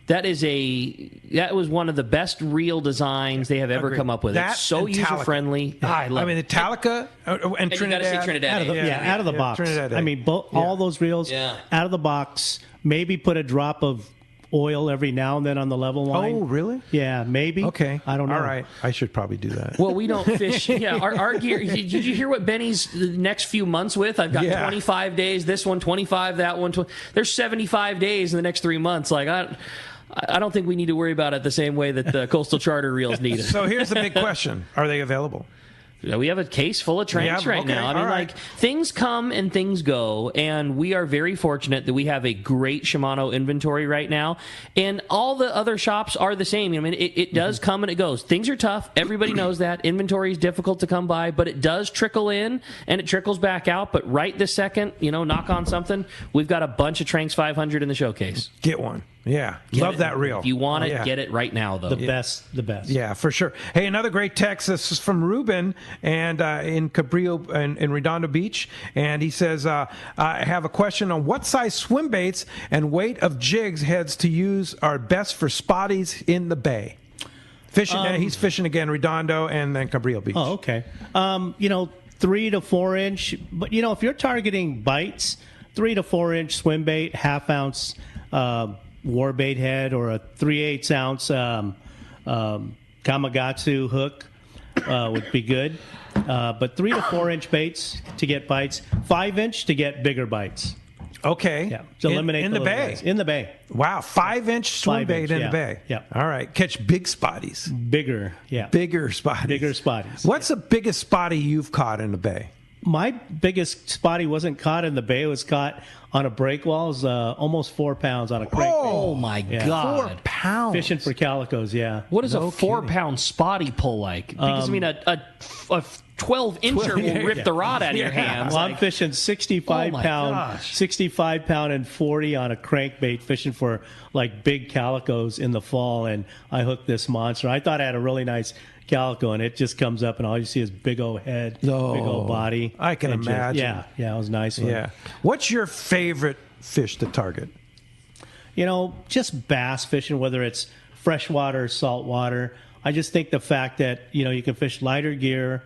that was one of the best reel designs they have ever come up with. It's so user friendly. I mean, Italica and Trinidad. You got to say Trinidad. Out of the box. Trinidad. I mean, all those reels out of the box. Maybe put a drop of oil every now and then on the level line. Oh, really? Yeah, maybe. Okay. I don't know. All right. I should probably do that. Well, we don't fish. Our gear. Did you hear what Benny's the next few months with? I've got 25 days, this one, 25, that one. There's 75 days in the next 3 months. Like, I don't think we need to worry about it the same way that the coastal charter reels need it. So here's the big question. Are they available? We have a case full of Tranx right now. I mean, like, things come and things go, and we are very fortunate that we have a great Shimano inventory right now, and all the other shops are the same. I mean, it does come and it goes. Things are tough. Everybody knows that. Inventory is difficult to come by, but it does trickle in, and it trickles back out. But right this second, knock on something, we've got a bunch of Tranx 500 in the showcase. Get one. Yeah, love that reel. If you want it, get it right now, though. The best. Yeah, for sure. Hey, another great text. This is from Ruben and in Cabrillo in Redondo Beach, and he says, "I have a question on what size swim baits and weight of jigs heads to use are best for spotties in the bay." Fishing. He's fishing again, Redondo and then Cabrillo Beach. Oh, okay. 3 to 4 inch, but if you're targeting bites, 3 to 4 inch swim bait, 1/2 ounce. War bait head or a 3/8 ounce Gamakatsu hook would be good. But 3 to 4 inch baits to get bites, 5 inch to get bigger bites. Okay. Yeah. To eliminate in the bay. Guys. In the bay. Wow. 5-inch swim bait in the bay. Yeah. All right. Catch big spotties. Bigger. Yeah. Bigger spotties. Bigger spotties. What's the biggest spotty you've caught in the bay? My biggest spotty wasn't caught in the bay. It was caught on a break wall. It was almost 4 pounds on a crank. Oh, my God. 4 pounds. Fishing for calicos, yeah. What does a 4-pound spotty pull like? Because, a 12-incher will rip the rod out of your hands. Well, I'm fishing 65 pound and 40 on a crankbait, fishing for like big calicos in the fall, and I hooked this monster. I thought I had a really nice calico, and it just comes up, and all you see is big old head, big old body. I can imagine. Yeah, it was a nice one. Yeah. What's your favorite fish to target? Just bass fishing, whether it's freshwater or saltwater. I just think the fact that you can fish lighter gear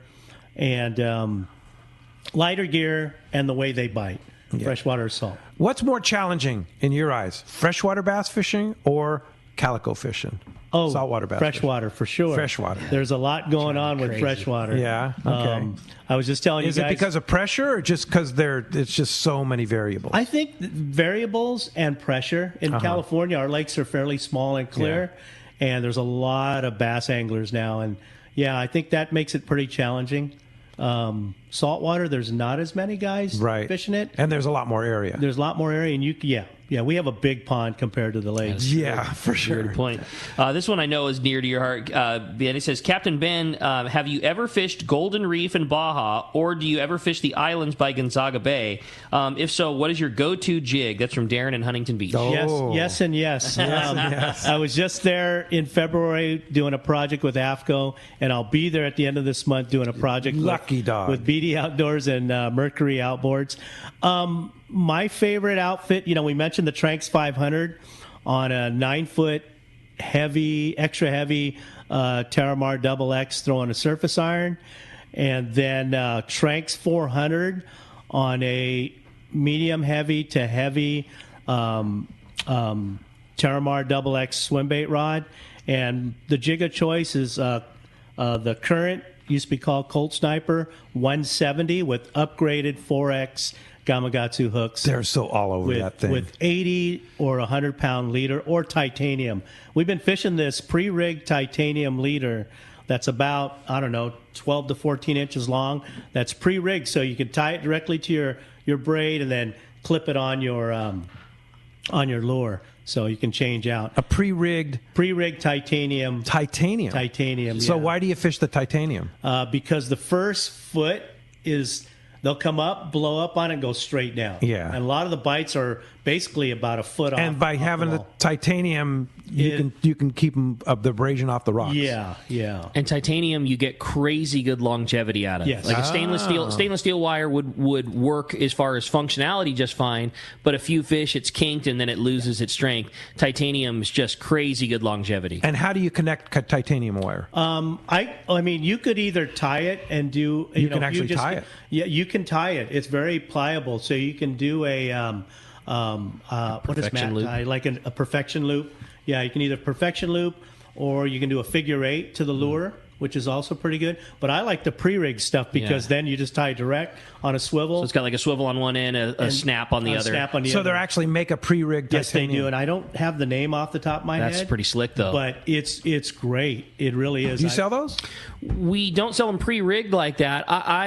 and the way they bite, freshwater or salt. What's more challenging in your eyes, freshwater bass fishing or calico fishing? Oh, saltwater bass freshwater for sure. Freshwater. There's a lot going on with freshwater. Yeah. Okay. I was just telling you Is guys. it because of pressure or just because it's just so many variables? I think variables and pressure. In California, our lakes are fairly small and clear, and there's a lot of bass anglers now. And, yeah, I think that makes it pretty challenging. Saltwater, there's not as many guys fishing it. And there's a lot more area. There's a lot more area, and yeah, we have a big pond compared to the lakes. Yeah, for sure. Good point. This one I know is near to your heart. Ben, it says, Captain Ben, have you ever fished Golden Reef in Baja, or do you ever fish the islands by Gonzaga Bay? If so, what is your go-to jig? That's from Darren in Huntington Beach. Yes, and yes. I was just there in February doing a project with AFCO, and I'll be there at the end of this month doing a project with BD Outdoors and Mercury Outboards. My favorite outfit, we mentioned the Tranks 500 on a 9-foot extra heavy Terramar Double X throwing a surface iron, and then Tranks 400 on a medium heavy to heavy Terramar Double X swim bait rod. And the jig of choice is the current, used to be called Colt Sniper 170 with upgraded 4X Gamakatsu hooks. They're so all over that thing. With 80 or 100-pound leader or titanium. We've been fishing this pre-rigged titanium leader that's about, 12 to 14 inches long. That's pre-rigged, so you can tie it directly to your braid and then clip it on your lure. So you can change out. A pre-rigged titanium. Titanium. So why do you fish the titanium? Because the first foot is... They'll come up, blow up on it, and go straight down. Yeah. And a lot of the bites are basically about a foot off. And by having the titanium, you can keep the abrasion off the rocks. Yeah. And titanium, you get crazy good longevity out of it. Yes. Like a stainless steel wire would work as far as functionality just fine, but a few fish, it's kinked and then it loses its strength. Titanium is just crazy good longevity. And how do you connect titanium wire? I mean, you could either tie it and do... You can actually tie it. Yeah, you can tie it. It's very pliable, so you can do a... what is Matt loop? tie? Like a perfection loop. Yeah, you can either perfection loop or you can do a figure 8 to the lure, which is also pretty good. But I like the pre-rig stuff because then you just tie direct on a swivel. So it's got like a swivel on one end, a snap on the other. So they actually make a pre-rigged Yes, titanium. they do. And I don't have the name off the top of my head. That's pretty slick, though. But it's great. It really is. Do you sell those? We don't sell them pre-rigged like that.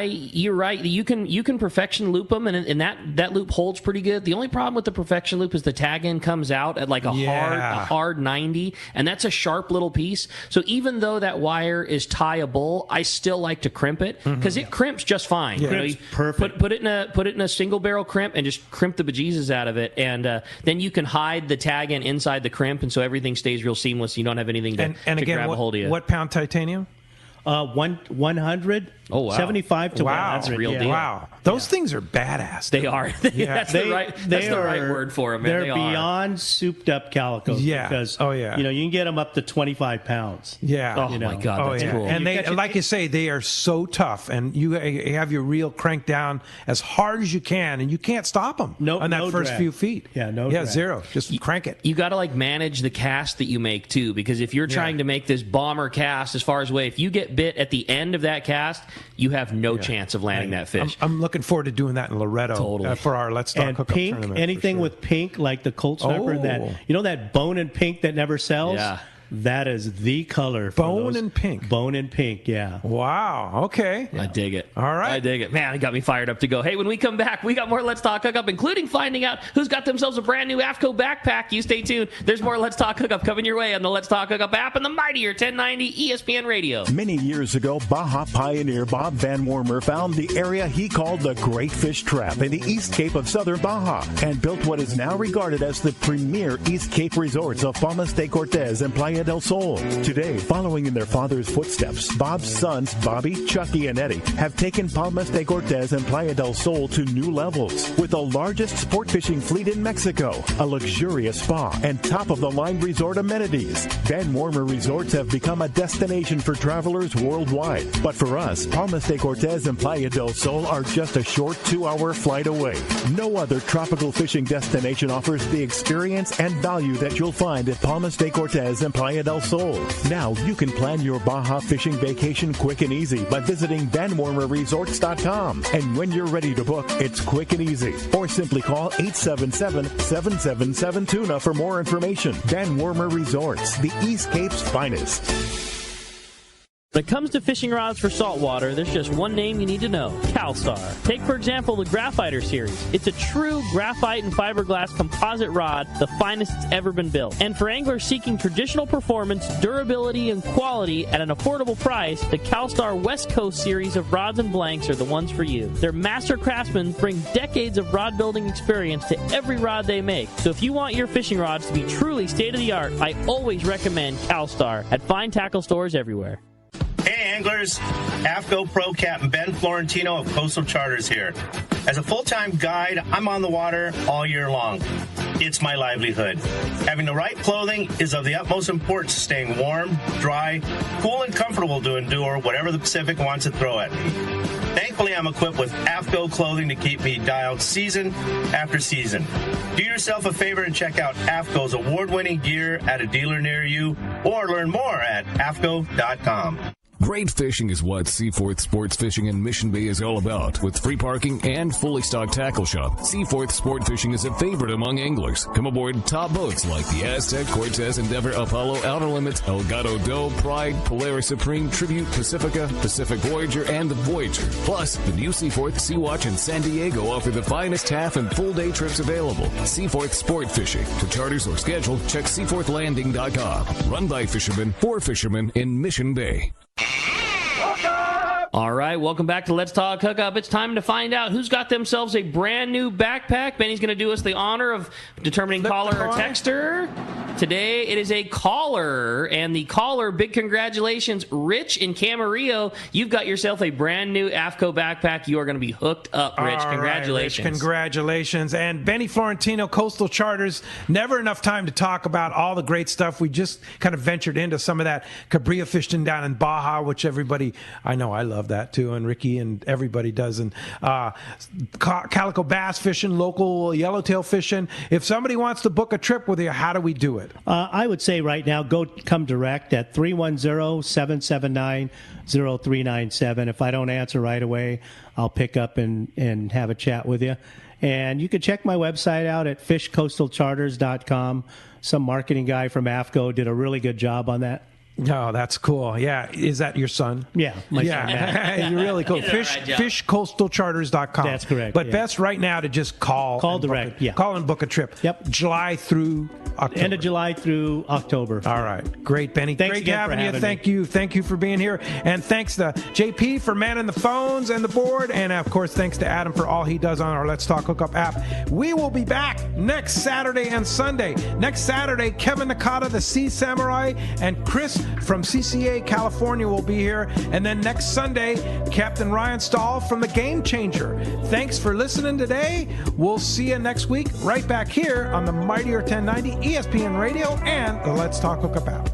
You're right. You can perfection loop them, and that loop holds pretty good. The only problem with the perfection loop is the tag end comes out at like a hard 90, and that's a sharp little piece. So even though that wire is tieable, I still like to crimp it because it crimps just fine. Yeah. Crimps perfect. Put it in a single barrel crimp and just crimp the bejesus out of it, and then you can hide the tag end inside the crimp, and so everything stays real seamless. You don't have anything to grab a hold of you. What pound titanium? 100. Oh, wow. 75 to 100. Real deal. Wow. Those things are badass. They are. That's the right word for them. They're beyond souped up calicos. Yeah. Because, you can get them up to 25 pounds. Yeah. Oh, my God. That's cool. And they, like you say, they are so tough. And you have your reel cranked down as hard as you can, and you can't stop them on that first drag. few feet. Yeah, drag. Zero. Just crank it. You got to manage the cast that you make, too, because if you're trying to make this bomber cast as far as weight, if you get bit at the end of that cast, you have no chance of landing that fish. I'm looking forward to doing that in Loretto for our Let's Talk Hookup pink, tournament. Anything with pink, like the Colt Sniper, that bone and pink that never sells? Yeah. That is the color. Bone and pink. Bone and pink, yeah. Wow. Okay. I dig it. All right. I dig it. Man, it got me fired up to go. Hey, when we come back, we got more Let's Talk Hookup, including finding out who's got themselves a brand new AFCO backpack. You stay tuned. There's more Let's Talk Hookup coming your way on the Let's Talk Hookup app and the mightier 1090 ESPN Radio. Many years ago, Baja pioneer Bob Van Wormer found the area he called the Great Fish Trap in the East Cape of southern Baja and built what is now regarded as the premier East Cape resorts of Palmas de Cortez and Playa del Sol. Today, following in their father's footsteps, Bob's sons, Bobby, Chucky, and Eddie, have taken Palmas de Cortez and Playa del Sol to new levels with the largest sport fishing fleet in Mexico, a luxurious spa, and top-of-the-line resort amenities. Van Wormer Resorts have become a destination for travelers worldwide. But for us, Palmas de Cortez and Playa del Sol are just a short 2-hour flight away. No other tropical fishing destination offers the experience and value that you'll find at Palmas de Cortez and Playa Playa del Sol. Now you can plan your Baja fishing vacation quick and easy by visiting VanWarmerResorts.com. And when you're ready to book, it's quick and easy. Or simply call 877-777-TUNA for more information. Van Wormer Resorts, the East Cape's finest. When it comes to fishing rods for saltwater, there's just one name you need to know, CalStar. Take, for example, the Graphiter series. It's a true graphite and fiberglass composite rod, the finest it's ever been built. And for anglers seeking traditional performance, durability, and quality at an affordable price, the CalStar West Coast series of rods and blanks are the ones for you. Their master craftsmen bring decades of rod building experience to every rod they make. So if you want your fishing rods to be truly state-of-the-art, I always recommend CalStar at fine tackle stores everywhere. Hey anglers, AFCO Pro Captain Ben Florentino of Coastal Charters here. As a full-time guide, I'm on the water all year long. It's my livelihood. Having the right clothing is of the utmost importance to staying warm, dry, cool, and comfortable to endure whatever the Pacific wants to throw at me. Thankfully, I'm equipped with AFCO clothing to keep me dialed season after season. Do yourself a favor and check out AFCO's award-winning gear at a dealer near you, or learn more at AFCO.com. Great fishing is what Seaforth Sports Fishing in Mission Bay is all about. With free parking and fully stocked tackle shop, Seaforth Sport Fishing is a favorite among anglers. Come aboard top boats like the Aztec, Cortez, Endeavor, Apollo, Outer Limits, Elgato Doe, Pride, Polaris Supreme, Tribute, Pacifica, Pacific Voyager, and the Voyager. Plus, the new Seaforth Sea-Watch and San Diego offer the finest half and full day trips available. Seaforth Sport Fishing. To charters or schedule, check seaforthlanding.com. Run by fishermen for fishermen in Mission Bay. All right, welcome back to Let's Talk Hookup. It's time to find out who's got themselves a brand new backpack. Benny's going to do us the honor of determining caller or texter. Today it is a caller, and the caller, big congratulations, Rich in Camarillo. You've got yourself a brand new AFCO backpack. You are going to be hooked up, Rich. All Congratulations. Right, Rich, congratulations. And Benny Florentino, Coastal Charters, never enough time to talk about all the great stuff. We just kind of ventured into some of that cabrilla fishing down in Baja, which everybody, I know I love that too, and Ricky and everybody does. And calico bass fishing, local yellowtail fishing. If somebody wants to book a trip with you, how do we do it? I would say right now, come direct at 310-779-0397. If I don't answer right away, I'll pick up and have a chat with you. And you can check my website out at fishcoastalcharters.com. Some marketing guy from AFCO did a really good job on that. Oh, that's cool. Yeah. Is that your son? Yeah. My son, Matt. You're really cool. Fishcoastalcharters.com. That's correct. But best right now to just call direct. Call and book a trip. Yep. July through October. End of July through October. All right. Great, Benny. Thanks Great having you. Thank you. Thank you for being here. And thanks to JP for manning the phones and the board. And, of course, thanks to Adam for all he does on our Let's Talk Hookup app. We will be back next Saturday and Sunday. Next Saturday, Kevin Nakata, the Sea Samurai, and Chris from CCA California will be here. And then next Sunday, Captain Ryan Stahl from the Game Changer. Thanks for listening today. We'll see you next week right back here on the Mightier 1090 ESPN Radio and the Let's Talk Hookup app.